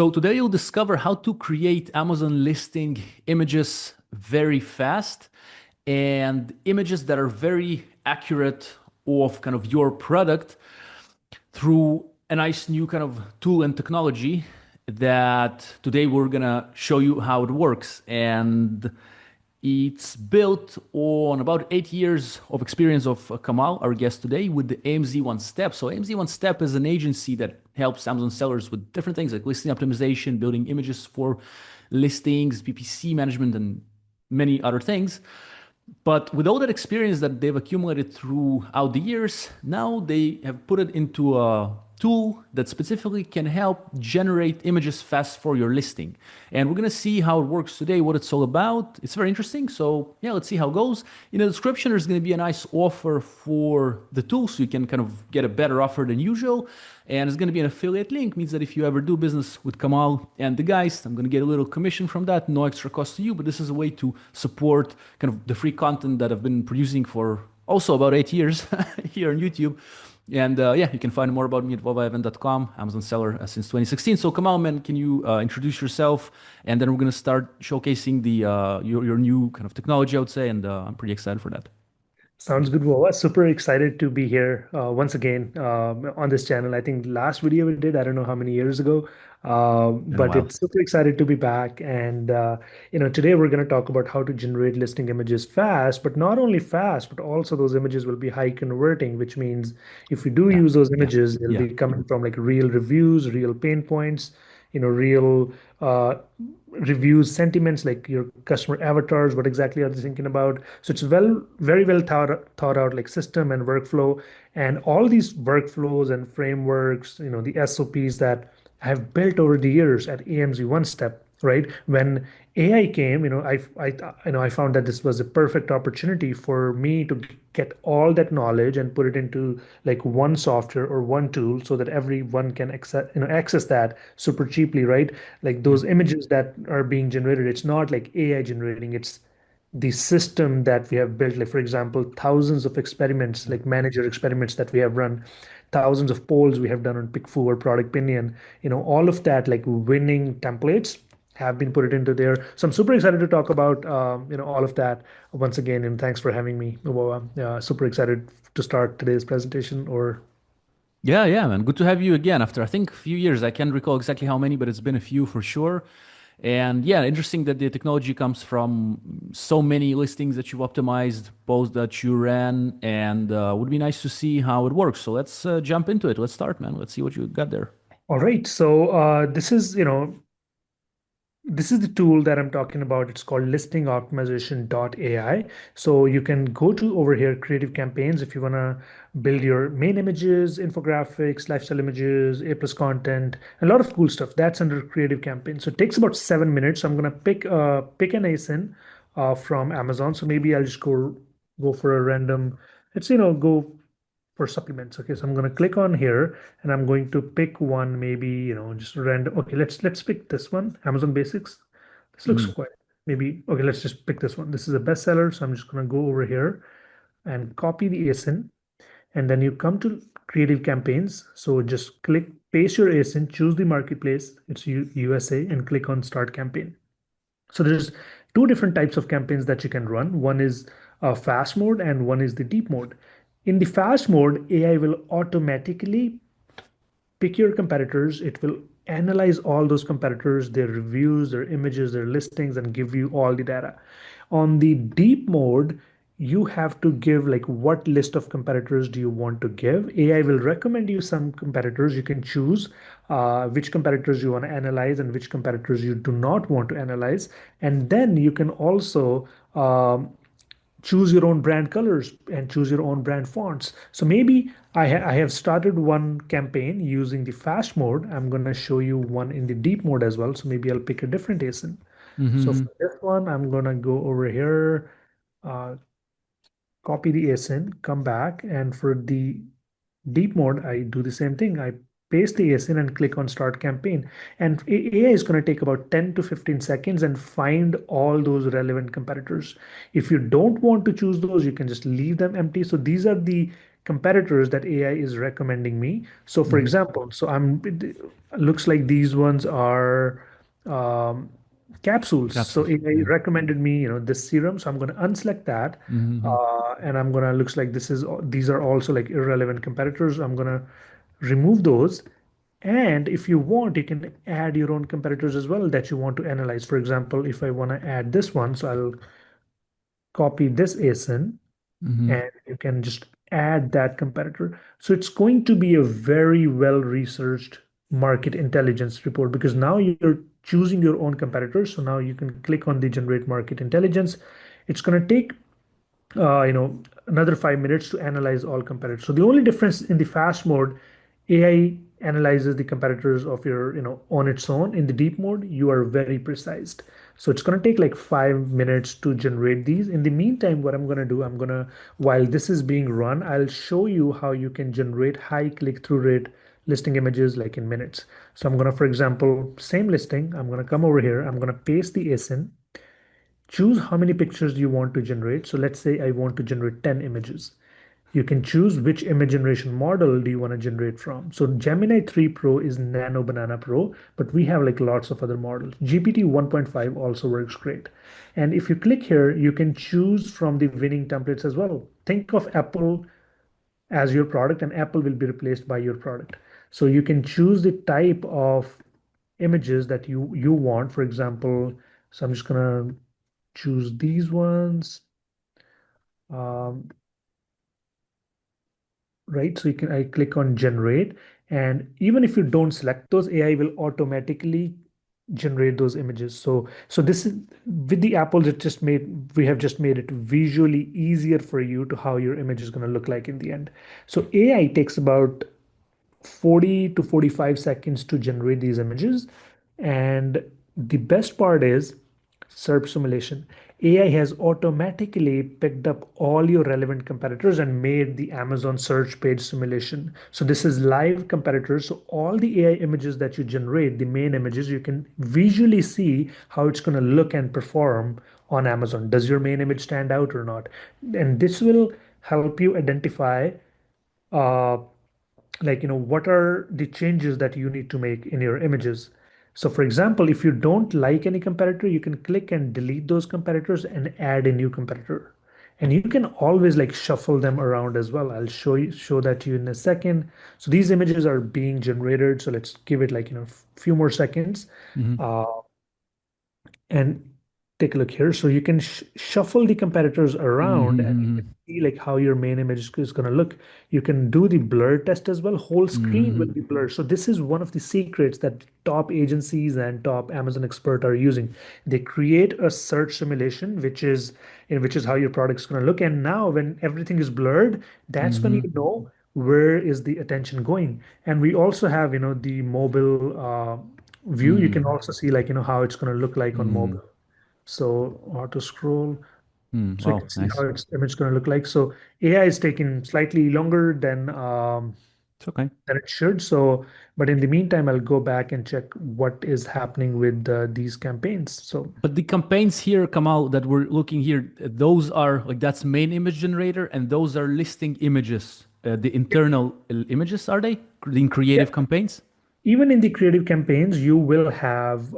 So today you'll discover how to create Amazon listing images very fast and images that are very accurate of kind of your product through a nice new kind of tool and technology that today we're gonna show you how it works. And it's built on about 8 years of experience of Kamal, our guest today, with the AMZ One Step. So AMZ One Step is an agency that helps Amazon sellers with different things like listing optimization, building images for listings, PPC management, and many other things. But with all that experience that they've accumulated throughout the years, now they have put it into a tool that specifically can help generate images fast for your listing. And we're going to see how it works today, what it's all about. It's very interesting. So yeah, let's see how it goes. In the description, there's going to be a nice offer for the tool, so you can kind of get a better offer than usual. And it's going to be an affiliate link, means that if you ever do business with Kamal and the guys, I'm going to get a little commission from that, no extra cost to you. But this is a way to support kind of the free content that I've been producing for also about 8 years here on YouTube. And yeah, you can find more about me at volvaevent.com, Amazon seller since 2016. So Kamal, man, can you introduce yourself? And then we're going to start showcasing the your new kind of technology, I would say. And I'm pretty excited for that. Sounds good. Well, I'm super excited to be here once again on this channel. I think last video we did, I don't know how many years ago, Been a but while. it's super excited to be back. And today we're going to talk about how to generate listing images fast, but not only fast, but also those images will be high converting, which means if we do Yeah, use those yeah, images, they'll yeah. be coming from like real reviews, real pain points, real reviews, sentiments, like your customer avatars, what exactly are they thinking about? So it's very well thought out, like system and workflow, and all these workflows and frameworks, the SOPs that I have built over the years at AMZ One Step, right? When AI came, I found that this was a perfect opportunity for me to get all that knowledge and put it into like one software or one tool so that everyone can access that super cheaply, right? Like Mhm. those images that are being generated, it's not like AI generating, it's the system that we have built. Like, for example, thousands of experiments, Yeah. like manager experiments that we have run, thousands of polls we have done on PickFu or ProductPinion, all of that, like winning templates have been put it into there. So I'm super excited to talk about, all of that once again. And thanks for having me. Well, super excited to start today's presentation or Yeah, yeah, man. Good to have you again after I think a few years. I can't recall exactly how many, but it's been a few for sure. And yeah, interesting that the technology comes from so many listings that you've optimized, posts that you ran, and would be nice to see how it works. So let's jump into it. Let's start, man. Let's see what you got there. all right. So this is the tool that I'm talking about. It's called ListingOptimization AI. So you can go to over here, creative campaigns, if you want to build your main images, infographics, lifestyle images, A plus content, a lot of cool stuff. That's under creative campaign. So it takes about 7 minutes. So I'm gonna pick an ASIN from Amazon. So maybe I'll just go for a random. Let's go for supplements. Okay, so I'm going to click on here and I'm going to pick one, maybe, just random. Okay, let's pick this one, Amazon Basics. This looks Mhm. quite maybe okay, let's just pick this one. This is a bestseller, so I'm just going to go over here and copy the ASIN, and then you come to creative campaigns. So just click paste your ASIN, choose the marketplace, it's USA, and click on start campaign. So there's two different types of campaigns that you can run. One is fast mode and one is the deep mode. In the fast mode, AI will automatically pick your competitors. It will analyze all those competitors, their reviews, their images, their listings, and give you all the data. On the deep mode, you have to give like what list of competitors do you want to give. AI will recommend you some competitors. You can choose which competitors you want to analyze and which competitors you do not want to analyze. And then you can also choose your own brand colors and choose your own brand fonts. So maybe I have started one campaign using the fast mode. I'm going to show you one in the deep mode as well. So maybe I'll pick a different ASIN. So Mhm. for this one, I'm going to go over here, uh, copy the ASIN, come back. And for the deep mode, I do the same thing. I paste the ASIN and click on start campaign. And AI is going to take about 10 to 15 seconds and find all those relevant competitors. If you don't want to choose those, you can just leave them empty. So these are the competitors that AI is recommending me. So for Mm-hmm. example, so I'm looks like these ones are um, capsules. So Capsules. AI Yeah. recommended me, this serum. So I'm going to unselect that. Mm-hmm. And I'm gonna looks like these are also like irrelevant competitors. I'm gonna remove those. And if you want, you can add your own competitors as well that you want to analyze. For example, if I want to add this one, so I'll copy this ASIN Mm-hmm. and you can just add that competitor. So it's going to be a very well researched market intelligence report because now you're choosing your own competitors. So now you can click on the generate market intelligence. It's going to take another 5 minutes to analyze all competitors. So the only difference in the fast mode, AI analyzes the competitors of your, on its own. In the deep mode, you are very precise. So it's going to take like 5 minutes to generate these. In the meantime, what I'm going to do, while this is being run, I'll show you how you can generate high click-through rate listing images like in minutes. So I'm going to, for example, same listing, I'm going to come over here, I'm going to paste the ASIN, choose how many pictures you want to generate. So let's say I want to generate 10 images. You can choose which image generation model do you want to generate from. So Gemini 3 Pro is Nano Banana Pro, but we have like lots of other models. GPT 1.5 also works great. And if you click here, you can choose from the winning templates as well. Think of Apple as your product and Apple will be replaced by your product. So you can choose the type of images that you want. For example, so I'm just gonna choose these ones. Um, right? So I click on generate, and even if you don't select those, AI will automatically generate those images. So this is with the apples, we have just made it visually easier for you to how your image is going to look like in the end. So AI takes about 40 to 45 seconds to generate these images. And the best part is SERP simulation. AI has automatically picked up all your relevant competitors and made the Amazon search page simulation. So this is live competitors. So all the AI images that you generate, the main images, you can visually see how it's going to look and perform on Amazon. Does your main image stand out or not? And this will help you identify uh, what are the changes that you need to make in your images. So for example, if you don't like any competitor, you can click and delete those competitors and add a new competitor. And you can always like shuffle them around as well. I'll show that to you in a second. So these images are being generated, so let's give it like a few more seconds. Mm-hmm. uh, and take a look here. So you can shuffle the competitors around and you Mm-hmm. can see like how your main image is going to look. You can do the blur test as well. Whole screen will Mm-hmm. be blurred. So this is one of the secrets that top agencies and top Amazon expert are using. They create a search simulation, which is how your product's going to look. And now when everything is blurred, that's when Mm-hmm. you know where is the attention going. And we also have, the mobile view. You can also see like how it's going to look like on Mm-hmm. mobile. So auto scroll, Mm. so you Wow, can see how nice. its image going to look like. So AI is taking slightly longer It's okay. than it should. So, but in the meantime, I'll go back and check what is happening with these campaigns. So But the campaigns here, Kamal, that we're looking here, those are like that's main image generator, and those are listing images. The internal images are they in yeah, creative campaigns? even in the creative campaigns, you will have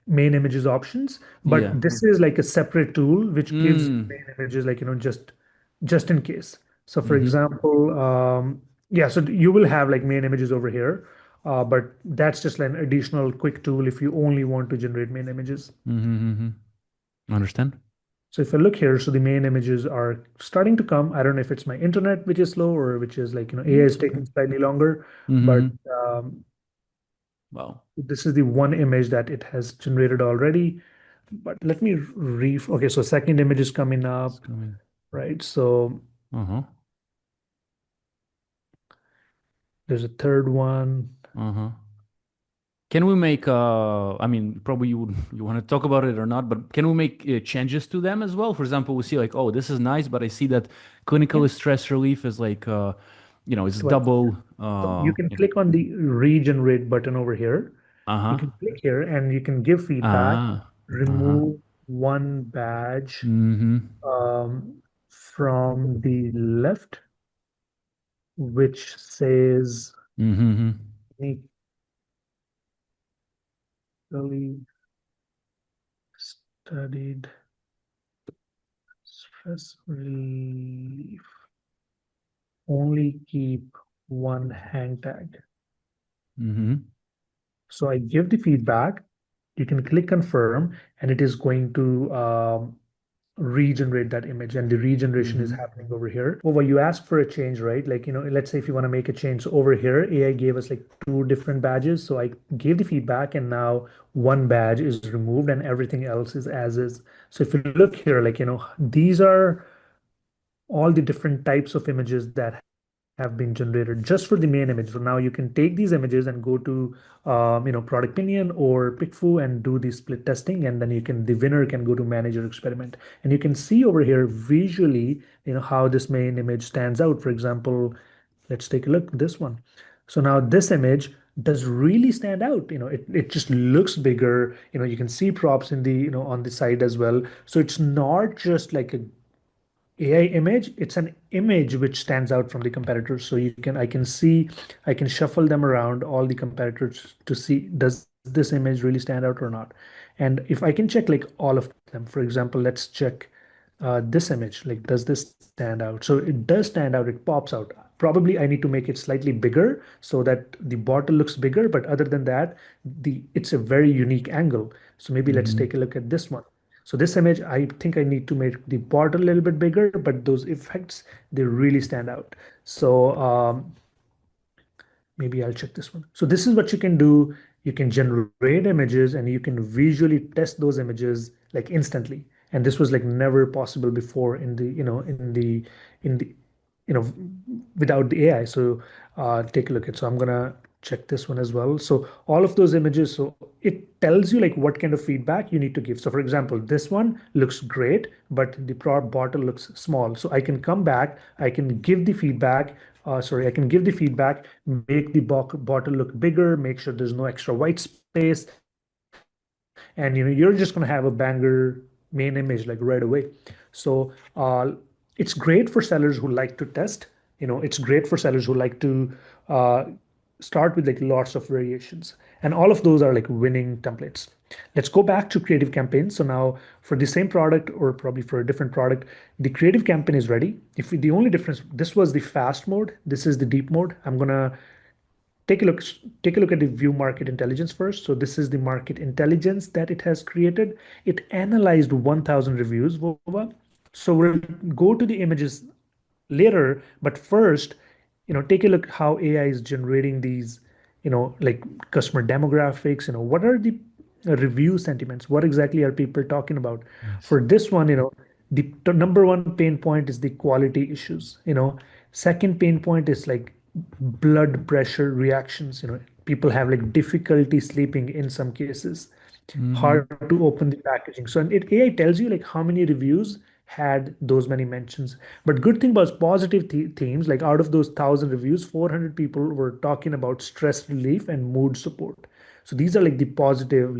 main images options, but Yeah. this is like a separate tool which gives Mm. main images like just in case. So for Mm-hmm. example, yeah, so you will have like main images over here, but that's just like an additional quick tool if you only want to generate main images. Mm-hmm. Mm-hmm. Understand? So if I look here, so the main images are starting to come. I don't know if it's my internet which is slow or which is like, AI Mm, is it's okay. taking slightly longer, but Mm-hmm. Wow. this is the one image that it has generated already. But let me okay, so second image is coming It's up, coming. right? So Uh-huh. there's a third one. Uh-huh. Can we make I mean, probably you want to talk about it or not, but can we make changes to them as well? For example, we see like, oh, this is nice, but I see that Yeah, clinical stress relief is like it's twice. double So you can click on the regenerate button over here. You uh-huh. can click here and you can give feedback, Ah. Uh-huh. remove one badge Mm-hmm. from the left. which says Mm-hmm. clinically studied stress relief. Only keep one hang tag. Mm-hmm. So I give the feedback. You can click confirm, and it is going to regenerate that image, and the regeneration is Mm-hmm. happening over here. Over, you ask for a change, right? Like, let's say if you want to make a change. So over here, AI gave us like two different badges. So I gave the feedback, and now one badge is removed and everything else is as is. So if you look here, like, these are all the different types of images that have been generated just for the main image. So now you can take these images and go to ProductPinion or PickFu and do the split testing, and then the winner can go to manage your experiment. And you can see over here visually, how this main image stands out. For example, let's take a look at this one. So now this image does really stand out. It just looks bigger. You can see props in the, on the side as well. So it's not just like a AI image, it's an image which stands out from the competitors. So I can shuffle them around all the competitors to see, does this image really stand out or not? And if I can check like all of them, for example, let's check this image, like, does this stand out? So it does stand out, it pops out. Probably I need to make it slightly bigger so that the bottle looks bigger, but other than that, it's a very unique angle. So maybe let's Mm-hmm. take a look at this one. So this image, I think I need to make the bottle a little bit bigger, but those effects, they really stand out. So maybe I'll check this one. So this is what you can do. You can generate images and you can visually test those images like instantly. And this was like never possible before in the, in the, you know, without the AI. So take a look at, so I'm gonna check this one as well. So all of those images, so it tells you like what kind of feedback you need to give. So for example, this one looks great, but the bottle looks small. So I can come back, I can give the feedback, I can give the feedback, make the bottle look bigger, make sure there's no extra white space, and you're just going to have a banger main image like right away. So it's great for sellers who like to test. It's great for sellers who like to uh, start with like lots of variations, and all of those are like winning templates. Let's go back to creative campaigns. So now for the same product or probably for a different product, the creative campaign is ready. If the only difference, this was the fast mode, this is the deep mode. I'm gonna take a look take a look at the view market intelligence first. So this is the market intelligence that it has created. It analyzed 1000 reviews, Vova. So we'll go to the images later, but first, take a look how AI is generating these, like customer demographics. What are the review sentiments? What exactly are people talking about? Nice. For this one, the number one pain point is the quality issues. Second pain point is like blood pressure reactions. People have like difficulty sleeping in some cases, Mm-hmm. hard to open the packaging. So and AI tells you like how many reviews had those many mentions. But good thing about positive themes, like out of those 1000 reviews, 400 people were talking about stress relief and mood support. So these are like the positive.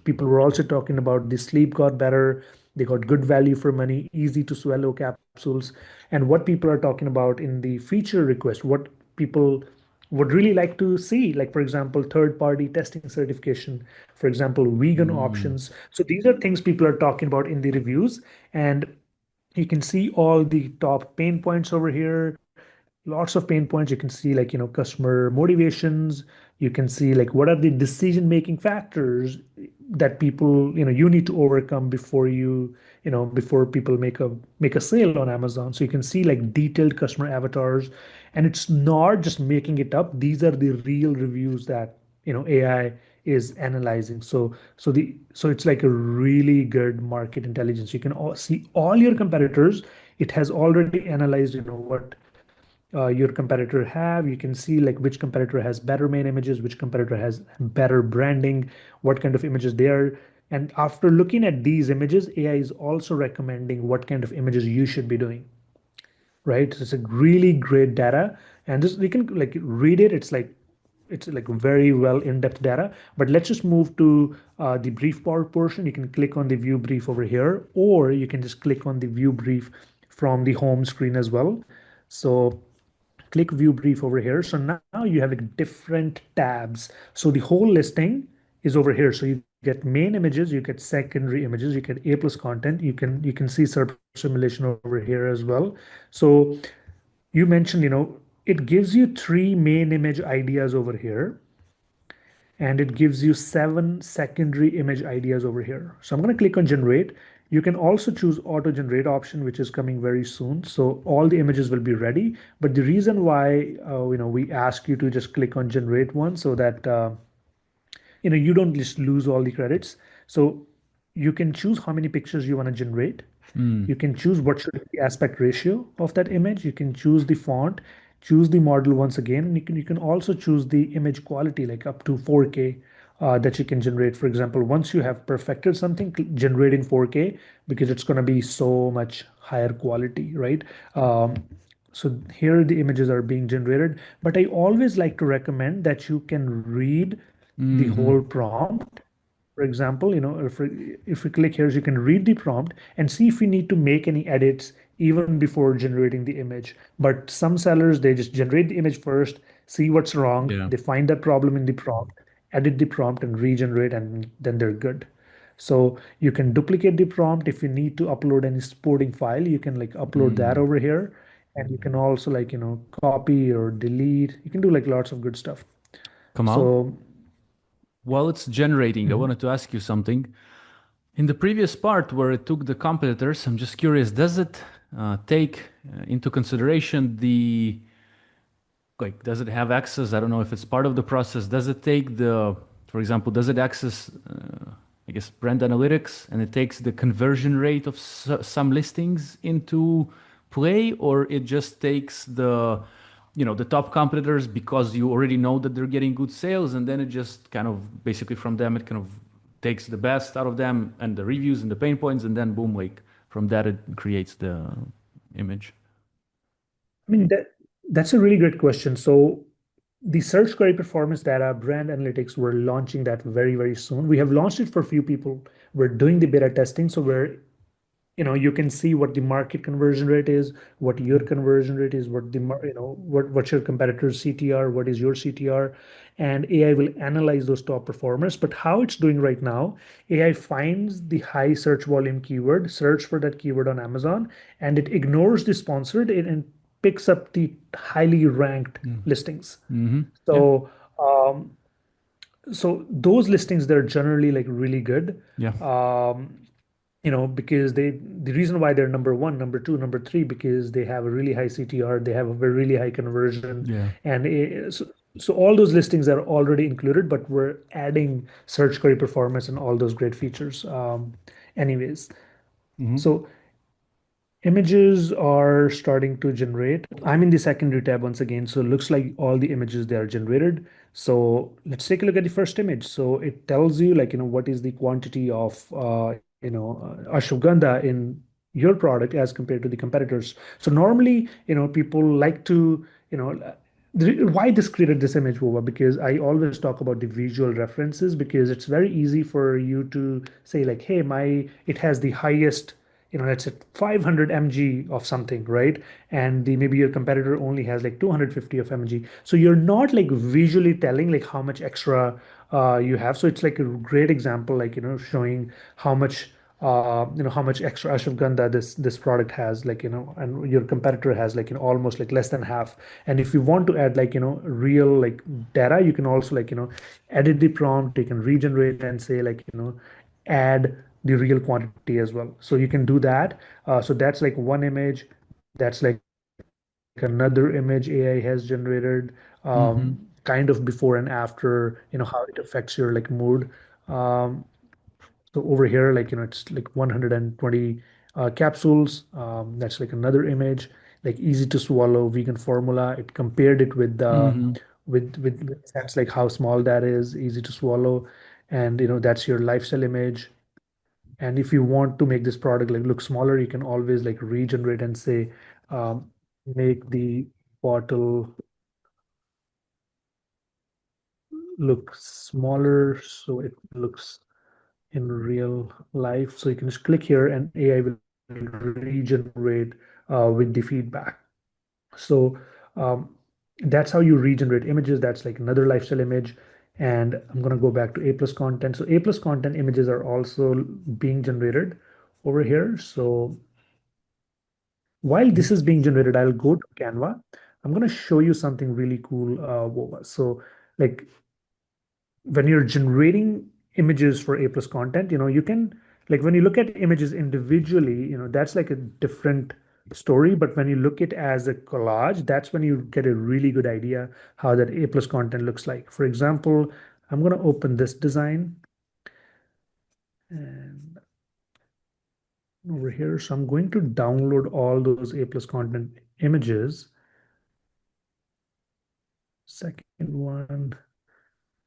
People were also talking about the sleep got better, they got good value for money, easy to swallow capsules. And what people are talking about in the feature request, what people would really like to see, like for example, third party testing certification, for example, vegan Mm. options. So these are things people are talking about in the reviews. And you can see all the top pain points over here, lots of pain points. You can see like, customer motivations. You can see like what are the decision making factors that people, you need to overcome before before people make a sale on Amazon. So you can see like detailed customer avatars, and it's not just making it up. These are the real reviews that AI is analyzing. So it's like a really good market intelligence. You can see all your competitors. It has already analyzed what your competitor have. You can see like which competitor has better main images, which competitor has better branding, what kind of images they are. And after looking at these images, AI is also recommending what kind of images you should be doing, right? So it's a really great data, and this we can like read it. It's like very well in-depth data. But let's just move to the brief part portion. You can click on the view brief over here, or you can just click on the view brief from the home screen as well. So click view brief over here. So now you have like different tabs. So the whole listing is over here. So you get main images, you get secondary images, you get A plus content. You can see search simulation over here as well. So you mentioned, it gives you three main image ideas over here, and it gives you seven secondary image ideas over here. So I'm going to click on generate. You can also choose auto generate option, which is coming very soon. So all the images will be ready. But the reason why we ask you to just click on generate one, so that you don't just lose all the credits. So you can choose how many pictures you want to generate. Mm. You can choose what should be the aspect ratio of that image. You can choose the font, choose the model once again. And you can also choose the image quality, like up to 4K, that you can generate. For example, once you have perfected something, generate in 4K, because it's going to be so much higher quality, right? So here the images are being generated, but I always like to recommend that you can read the Mm-hmm. whole prompt. For example, if we click here, you can read the prompt and see if we need to make any edits even before generating the image. But some sellers, they just generate the image first, see what's wrong, Yeah. they find that problem in the prompt, edit the prompt and regenerate, and then they're good. So you can duplicate the prompt. If you need to upload any supporting file, you can like upload that Mm. over here. And you can also like, copy or delete. You can do like lots of good stuff. Kamal, So, while it's generating, I mhm. wanted to ask you something. In the previous part where it took the competitors, I'm just curious, does it take into consideration the, like, does it have access? I don't know if it's part of the process. Does it take the, for example, does it access, I guess, brand analytics, and it takes the conversion rate of some listings into play, or it just takes the, the top competitors because you already know that they're getting good sales, and then it just kind of basically from them, it kind of takes the best out of them and the reviews and the pain points, and then boom, like from that it creates the image. I mean, that's a really great question. So the search query performance data, brand analytics, we're launching that very, very soon. We have launched it for a few people. We're doing the beta testing, so you can see what the market conversion rate is, what your conversion rate is, what's your competitor's CTR, what is your CTR, and AI will analyze those top performers. But how it's doing right now, AI finds the high search volume keyword, search for that keyword on Amazon, and it ignores the sponsored and picks up the highly ranked listings. Mm-hmm. Yeah. So um, so those listings, they're generally like really good. Yeah. Um, because the reason why they're number one, number two, number three, because they have a really high CTR, they have a very really high conversion, Yeah. and so all those listings are already included, but we're adding search query performance and all those great features. Anyways, Mm-hmm. so images are starting to generate. I'm in the secondary tab once again, so it looks like all the images they are generated. So let's take a look at the first image. So it tells you like, what is the quantity of ashwagandha in your product as compared to the competitors. So normally, people like to, why this created this image, Vova? Because I always talk about the visual references, because it's very easy for you to say like, hey, it has the highest, let's say 500 mg of something, right? And maybe your competitor only has like 250 of mg. So you're not like visually telling like how much extra you have. So it's like a great example, like, showing how much how much extra ashwagandha this product has, like, and your competitor has like, almost like less than half. And if you want to add like, real like data, you can also like, edit the prompt, you can regenerate and say like, add the real quantity as well. So you can do that. So that's like one image. That's like another image AI has generated, Mm-hmm. kind of before and after, how it affects your like mood. Um, so over here, like, it's like 120 capsules. That's like another image, like easy to swallow vegan formula. It compared it with the Mm-hmm. with sense like how small that is, easy to swallow, and that's your lifestyle image. And if you want to make this product like look smaller, you can always like regenerate and say, make the bottle look smaller so it looks in real life. So you can just click here and AI will regenerate with the feedback. So That's how you regenerate images. That's like another lifestyle image. And I'm going to go back to A plus content. So A plus content images are also being generated over here. So while this is being generated, I'll go to Canva. I'm going to show you something really cool, Vova. So like when you're generating images for A plus content, you can like when you look at images individually, that's like a different story. But when you look at as a collage, that's when you get a really good idea how that A plus content looks like. For example, I'm going to open this design and over here. So I'm going to download all those A plus content images. Second one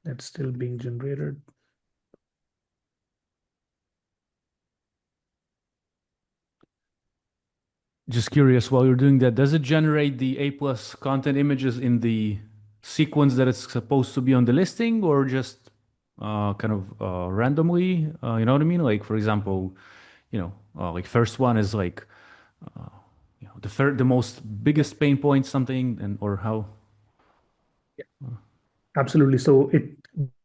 that's still being generated. Just curious, while you're doing that, does it generate the A plus content images in the sequence that it's supposed to be on the listing, or just kind of randomly? You know what I mean? Like, for example, like first one is like the most Yeah. biggest pain point, something, and or how? Absolutely. So it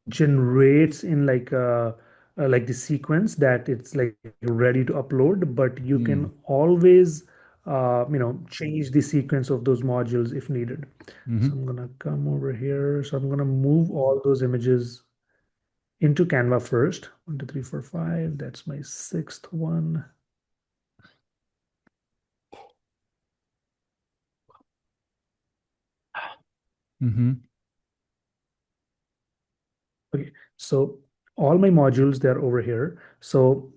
generates in like the sequence that it's like ready to upload, but you Mm. can always change the sequence of those modules if needed. So Hmm. I'm gonna come over here. So I'm gonna move all those images into Canva first. 1, 2, 3, 4, 5. That's my sixth one. Hmm. Okay. So all my modules, they're over here. So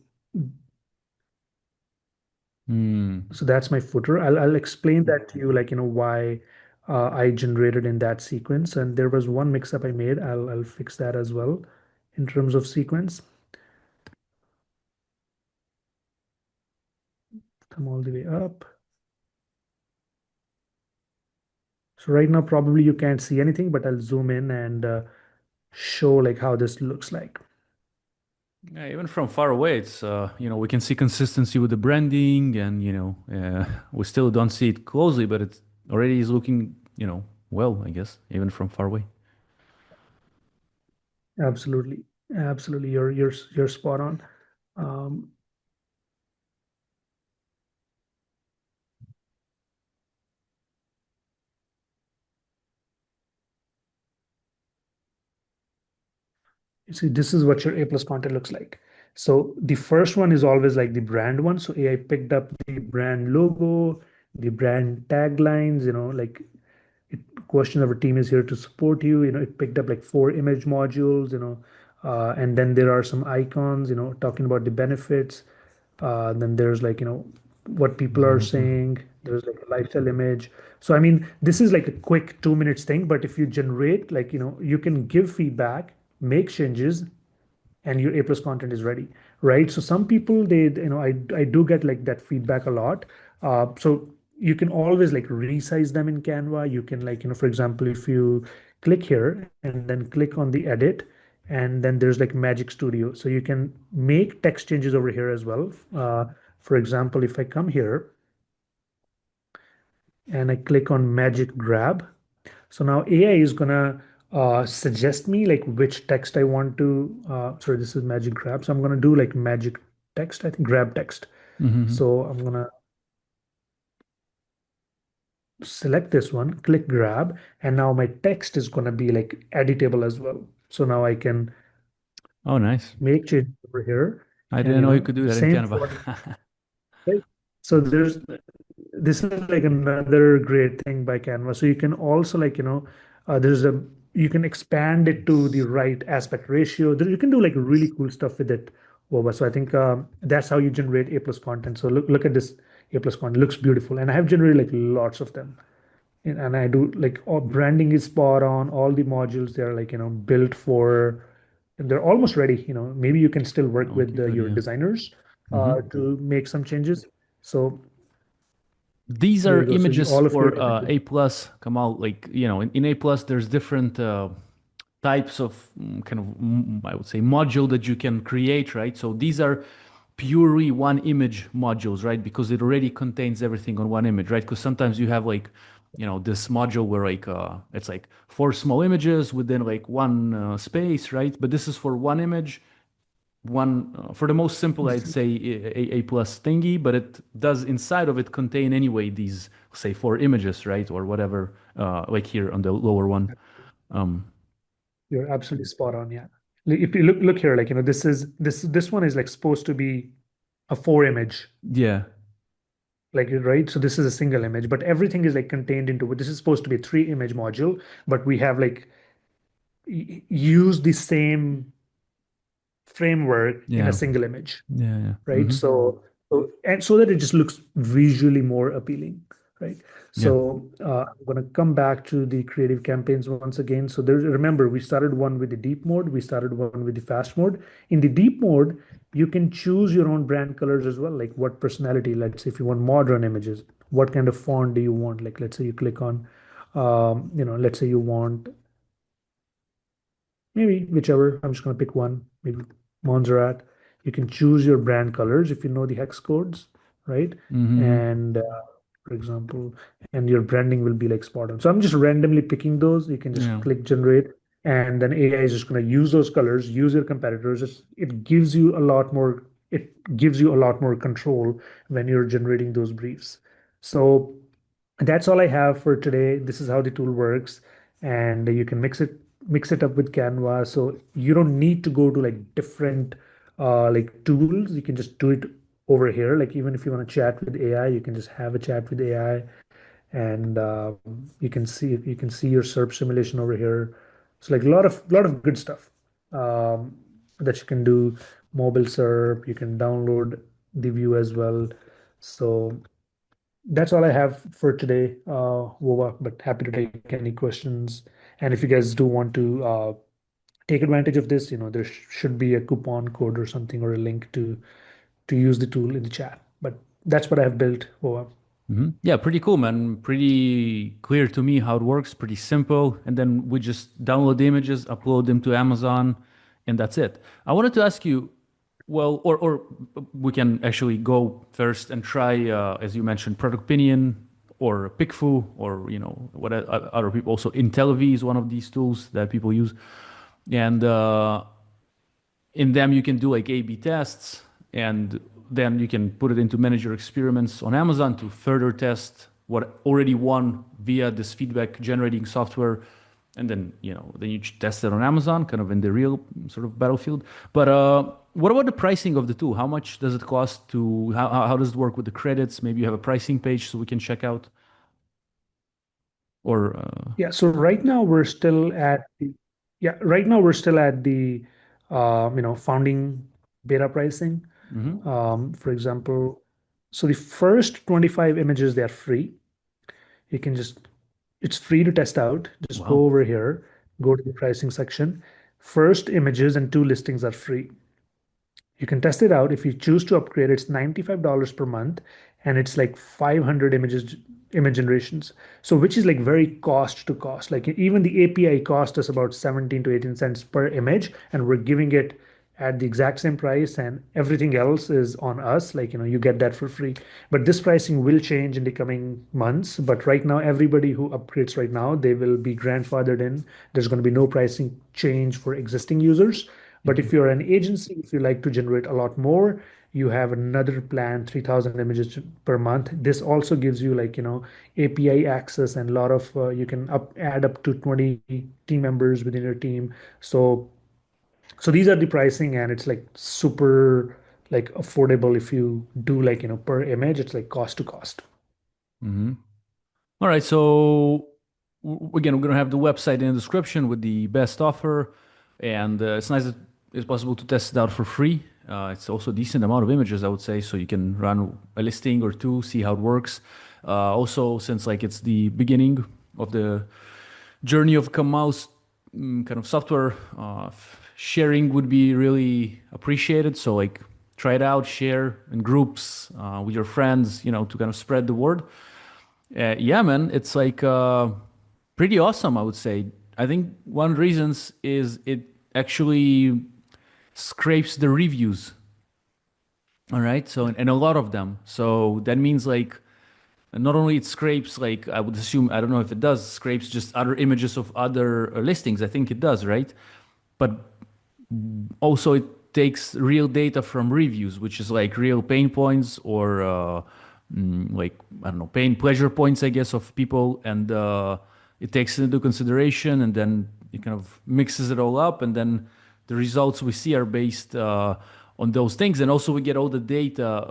that's my footer. I'll explain that to you, like, why I generated in that sequence. And there was one mix-up I made. I'll fix that as well in terms of sequence. Come all the way up. So right now, probably you can't see anything, but I'll zoom in and show like how this looks like. Yeah, even from far away, it's we can see consistency with the branding, and we still don't see it closely, but it already is looking well, I guess, even from far away. Absolutely. Absolutely. You're spot on. Um, You see, this is what your A plus content looks like. So the first one is always like the brand one. So AI picked up the brand logo, the brand taglines, like it question our team is here to support you. It picked up like 4 image modules, and then there are some icons, talking about the benefits. Then there's like, what people are saying. There's like a lifestyle image. So, I mean, this is like a quick 2 minutes thing, but if you generate, like, you can give feedback, make changes, and your A plus content is ready, right? So some people I do get like that feedback a lot. So you can always like resize them in Canva. You can like for example, if you click here and then click on the edit, and then there's like Magic Studio, so you can make text changes over here as well. For example, if I come here and I click on Magic Grab, so now AI is gonna suggest me like which text I want to. Sorry, this is Magic Grab. So I'm gonna do like Magic Text. I think Grab Text. Hmm. So I'm gonna select this one, click Grab, and now my text is gonna be like editable as well. So now I can Oh, nice. make changes over here, I and didn't know you could do that in same Canva. for right. So this is like another great thing by Canva. So you can also like, there's a you can expand it to the right aspect ratio. You can do like really cool stuff with it over. So I think that's how you generate A plus content. So look at this A plus content. It looks beautiful. And I have generated like lots of them. And I do like all branding is spot on. All the modules they're like, built for and they're almost ready. Maybe you can still work with Okay, good. your Yeah. designers Hmm. to make some changes. So These there are you go. So images all of your for images. A plus, Kamal. Like, in A plus, there's different types of kind of, I would say, module that you can create, right? So these are purely one image modules, right? Because it already contains everything on one image, right? Because sometimes you have like this module where like it's like four small images within like one space, right? But this is for one image, one for the most simple, I'd say a plus thingy, but it does inside of it contain anyway these say four images, right, or whatever, like here on the lower one. Um, You're absolutely spot on. Yeah. If you look here, like, this one is like supposed to be a four image, yeah, like, right? So this is a single image, but everything is like contained into this is supposed to be a three image module, but we have like used the same framework in a yeah, single image, yeah, yeah. right? Hmm. And so that it just looks visually more appealing, right? Yeah. So I'm going to come back to the creative campaigns once again. So there, remember, we started one with the deep mode, we started one with the fast mode. In the deep mode, you can choose your own brand colors as well, like what personality. Let's say if you want modern images, what kind of font do you want? Like, let's say you click on, let's say you want maybe whichever. I'm just going to pick one, maybe Montserrat. You can choose your brand colors if you know the hex codes, right? Hmm. And for example, and your branding will be like spot on. So I'm just randomly picking those. You can just Yeah. click generate, and then AI is just going to use those colors, use your competitors. It gives you a lot more. It gives you a lot more control when you're generating those briefs. So that's all I have for today. This is how the tool works, and you can mix it up with Canva. So you don't need to go to like different like tools. You can just do it over here. Like even if you want to chat with AI, you can just have a chat with AI, and you can see your SERP simulation over here. So like a lot of good stuff that you can do. Mobile SERP. You can download the view as well. So that's all I have for today, Vova, but happy to take any questions. And if you guys do want to take advantage of this, there should be a coupon code or something or a link to use the tool in the chat. But that's what I have built, Vova. Hmm. Yeah, pretty cool, man. Pretty clear to me how it works. Pretty simple. And then we just download the images, upload them to Amazon, and that's it. I wanted to ask you, well, or we can actually go first and try, as you mentioned, ProductPinion or PickFu, or what other people also. Intellivy is one of these tools that people use, and in them you can do like A/B tests, and then you can put it into manager experiments on Amazon to further test what already won via this feedback generating software, and then you test it on Amazon, kind of in the real sort of battlefield. But what about the pricing of the tool? How much does it cost to? How does it work with the credits? Maybe you have a pricing page so we can check out, or Yeah, so right now we're still at the founding beta pricing. mhm. For example, so the first 25 images, they're free. You can just It's free to test out. Just go Wow. over here, go to the pricing section. First images and two listings are free. You can test it out. If you choose to upgrade, it's $95 per month, and it's like 500 image generations. So which is like very cost to cost. Like even the API cost us about 17 to 18 cents per image, and we're giving it at the exact same price, and everything else is on us. Like, you get that for free. But this pricing will change in the coming months. But right now, everybody who upgrades right now, they will be grandfathered in. There's going to be no pricing change for existing users. But if Mhm. you're an agency, if you like to generate a lot more, you have another plan, 3,000 images per month. This also gives you like, API access, and a lot of you can add up to 20 team members within your team. So these are the pricing, and it's like super like affordable if you do like, per image, it's like cost to cost. Mhm. All right, so again, we're gonna have the website in the description with the best offer, and it's nice that it's possible to test it out for free. It's also a decent amount of images, I would say, so you can run a listing or two, see how it works. Also, since like it's the beginning of the journey of Kamal's kind of software, sharing would be really appreciated. So like, try it out, share in groups with your friends, to kind of spread the word. Yeah, man, it's like pretty awesome, I would say. I think one reasons is it actually scrapes the reviews. All right, so and a lot of them. So that means like And not only it scrapes, like I would assume, I don't know if it does, scrapes just other images of other listings. I think it does, right? But also it takes real data from reviews, which is like real pain points or like I don't know, pain pleasure points, I guess, of people, and it takes it into consideration, and then it kind of mixes it all up, and then the results we see are based on those things, and also we get all the data,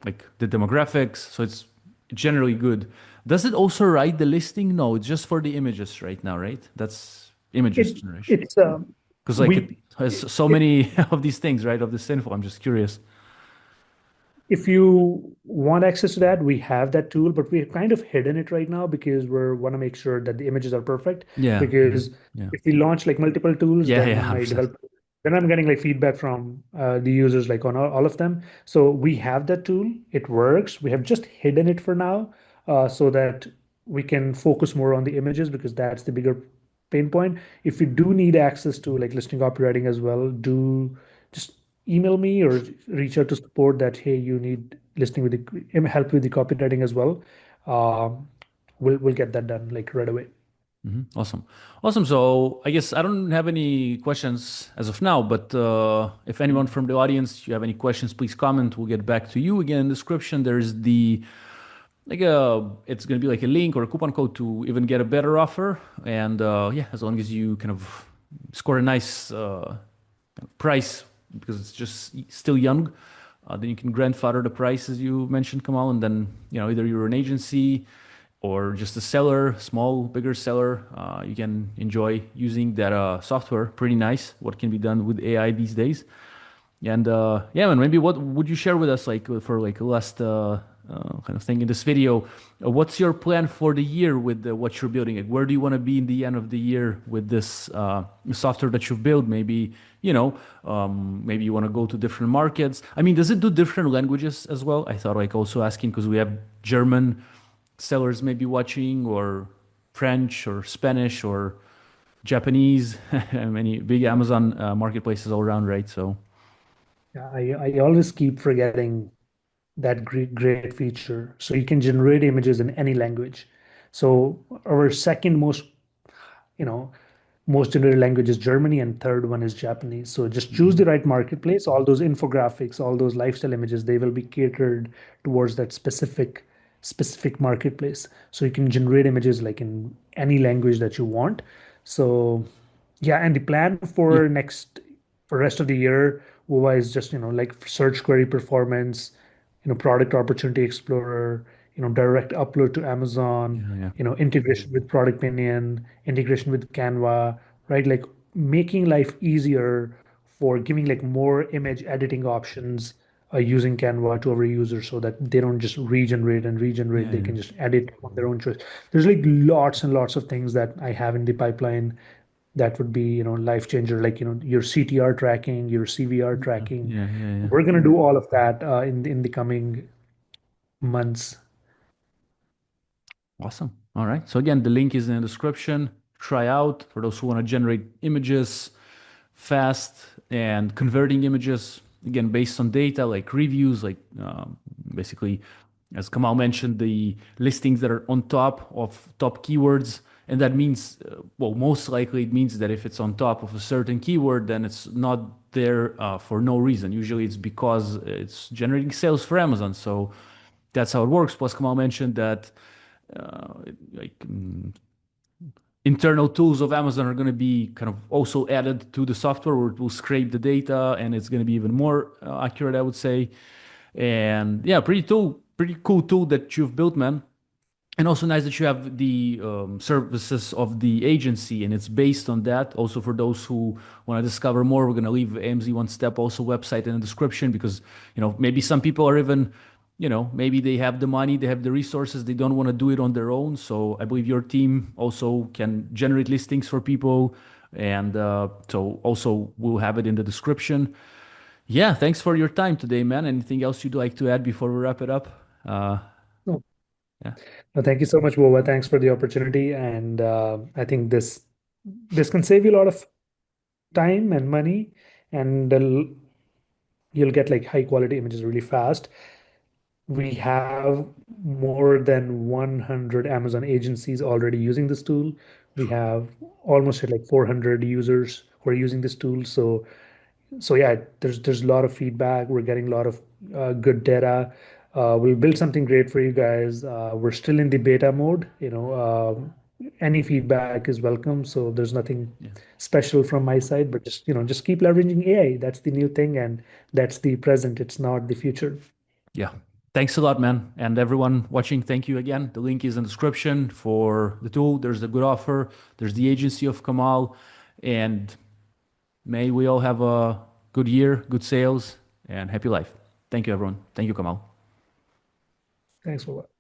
like the demographics, so it's generally good. Does it also write the listing? No, it's just for the images right now, right? That's images It generation. it's Because like it we has so it, many of these things, right? Of this info. I'm just curious. if you want access to that, we have that tool, but we've kind of hidden it right now because we want to make sure that the images are perfect. Yeah. Because Yeah. if we launch like multiple tools, Yeah. Yeah. then my 100%. developer, then I'm getting like feedback from the users like on all of them. So we have that tool. It works. We have just hidden it for now, so that we can focus more on the images because that's the bigger pain point. If you do need access to like listing copywriting as well, do just email me or reach out to support that, hey, you need listening with the help with the copywriting as well. um, we'll get that done like right away. Awesome. Awesome. So I guess I don't have any questions as of now, but if anyone from the audience, you have any questions, please comment. We'll get back to you again in the description. There's the like it's gonna be like a link or a coupon code to even get a better offer. And yeah, as long as you kind of score a nice price because it's just still young. Then you can grandfather the price as you mentioned, Kamal, and then either you're an agency or just a seller, small, bigger seller. You can enjoy using that software. Pretty nice. What can be done with AI these days? And yeah, man, maybe what would you share with us, like for like a last kind of thing in this video? What's your plan for the year with what you're building? Like, where do you want to be in the end of the year with this software that you've built? Maybe maybe you want to go to different markets. I mean, does it do different languages as well? I thought like also asking because we have German sellers maybe watching, or French, or Spanish, or Japanese. Many big Amazon marketplaces all around, right? So. Yeah, I always keep forgetting that great feature. So you can generate images in any language. So our second most, you know, most generated language is Germany, and third one is Japanese. So just choose the Mhm. right marketplace. All those infographics, all those lifestyle images, they will be catered towards that specific marketplace. So you can generate images like in any language that you want. So yeah, and the plan Yeah. for rest of the year, Wova is just, like search query performance, product opportunity explorer, direct upload to Amazon, Yeah. Yeah. integration with ProductPinion, integration with Canva, right? Like making life easier for giving like more image editing options using Canva to our users so that they don't just regenerate and regenerate. Yeah. They Yeah. can just edit on their own choice. There's like lots and lots of things that I have in the pipeline that would be, life changer, like, your CTR tracking, your CVR tracking. Yeah. Yeah. Yeah. We're going to do all of that in the coming months. Awesome. All right. So again, the link is in the description. Try out for those who want to generate images fast and converting images again based on data like reviews, like basically, as Kamal mentioned, the listings that are on top of top keywords. And that means, well, most likely it means that if it's on top of a certain keyword, then it's not there for no reason. Usually it's because it's generating sales for Amazon. So that's how it works. Plus, Kamal mentioned that uh, like internal tools of Amazon are going to be kind of also added to the software where it will scrape the data and it's going to be even more accurate, I would say. And yeah, pretty cool tool that you've built, man. And also nice that you have the services of the agency and it's based on that. Also, for those who want to discover more, we're going to leave AMZ One Step also website in the description because, maybe some people are even, maybe they have the money, they have the resources, they don't want to do it on their own. So I believe your team also can generate listings for people. And so also we'll have it in the description. Yeah, thanks for your time today, man. Anything else you'd like to add before we wrap it up? No, Yeah. no, thank you so much, Boba. Thanks for the opportunity. And I think this can save you a lot of time and money, and you'll get like high quality images really fast. We have more than 100 Amazon agencies already using this tool. We have almost like 400 users who are using this tool. So yeah, there's a lot of feedback. We're getting a lot of good data. We'll build something great for you guys. We're still in the beta mode. Any feedback is welcome. So there's nothing Yeah. special from my side, but just keep leveraging AI. That's the new thing, and that's the present. It's not the future. Yeah. Thanks a lot, man. And everyone watching, thank you again. The link is in the description for the tool. There's a good offer. There's the agency of Kamal. And may we all have a good year, good sales, and happy life. Thank you, everyone. Thank you, Kamal. Thanks for watching.